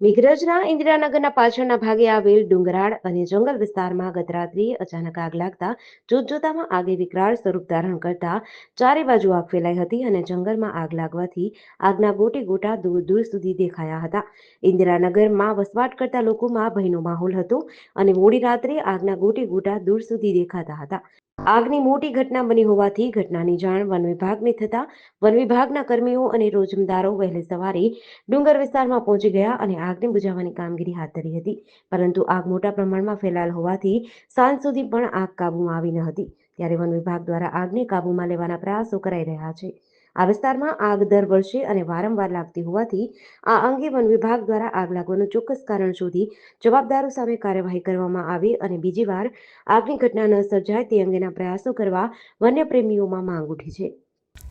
મેઘરજના ઇન્દિરાનગરના પાછળના ભાગે આવેલ ડુંગરાળ અને જંગલ વિસ્તારમાં ગત રાત્રિએ અચાનક આગ લાગતા જોતજોતામાં આગે વિકરાળ સ્વરૂપ ધારણ કરતા ચારે બાજુ આગ ફેલાઈ હતી અને જંગલમાં આગ લાગવાથી આગના ગોટે ગોટા દૂર દૂર સુધી દેખાયા હતા. ઇન્દિરાનગરમાં વસવાટ કરતા લોકોમાં ભયનો માહોલ હતો અને મોડી રાત્રે આગના ગોટે ગોટા દૂર સુધી દેખાતા હતા. આગની મોટી ઘટના બની હોવાથી ઘટનાની જાણ વન વિભાગને થતા વન વિભાગના કર્મીઓ અને રોજમદારો વહેલી સવારે ડુંગર વિસ્તારમાં પહોંચી ગયા અને આગને બુઝાવવાની કામગીરી હાથ ધરી હતી. પરંતુ આગ મોટા પ્રમાણમાં ફેલાયેલ હોવાથી સાંજ સુધી પણ આગ કાબૂમાં આવી ન હતી. ત્યારે વન વિભાગ દ્વારા આગને કાબૂમાં લેવાના પ્રયાસો કરાઈ રહ્યા છે. આ વિસ્તારમાં આગ દર વર્ષે અને વારંવાર લાગતી હોવાથી આ અંગે વન વિભાગ દ્વારા આગ લાગવાનું ચોક્કસ કારણ શોધી જવાબદારો સામે કાર્યવાહી કરવામાં આવે અને બીજી વાર આગની ઘટના ન સર્જાય તે અંગેના પ્રયાસો કરવા વન્ય પ્રેમીઓમાં માંગ ઉઠી છે.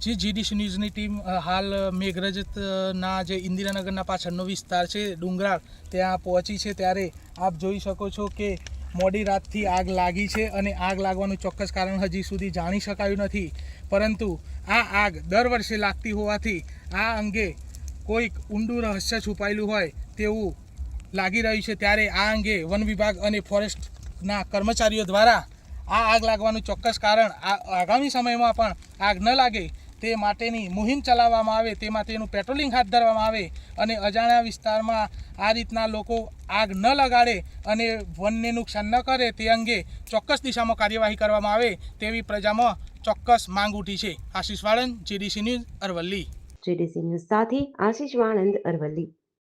જે જીડીસી ન્યૂઝની ટીમ હાલ મેઘરજના જે ઇન્દિરાનગરના પાછળનો વિસ્તાર છે ડુંગરાળ ત્યાં પહોંચી છે. ત્યારે આપ જોઈ શકો છો કે મોડી રાતથી આગ લાગી છે અને આગ લાગવાનું ચોક્કસ કારણ હજી સુધી જાણી શકાયું નથી. પરંતુ આ આગ દર વર્ષે લાગતી હોવાથી આ અંગે કોઈક ઊંડું રહસ્ય છુપાયેલું હોય તેવું લાગી રહ્યું છે. ત્યારે આ અંગે વન વિભાગ અને ફોરેસ્ટના કર્મચારીઓ દ્વારા આ આગ લાગવાનું ચોક્કસ કારણ આગામી સમયમાં પણ આગ ન લાગે તે માટેની મુહિમ ચલાવવામાં આવે, તે માટેનું પેટ્રોલિંગ હાથ ધરવામાં આવે અને અજાણ્યા વિસ્તારમાં આ રીતના લોકો આગ ન લગાડે અને વનને નુકસાન ન કરે તે અંગે ચોક્કસ દિશામાં કાર્યવાહી કરવામાં આવે તેવી પ્રજામાં ચોક્કસ માંગ ઉઠી છે. Ashish Valand, GDC news, Aravalli. GDC news સાથે આશીષ વાણંદ, અરવલ્લી.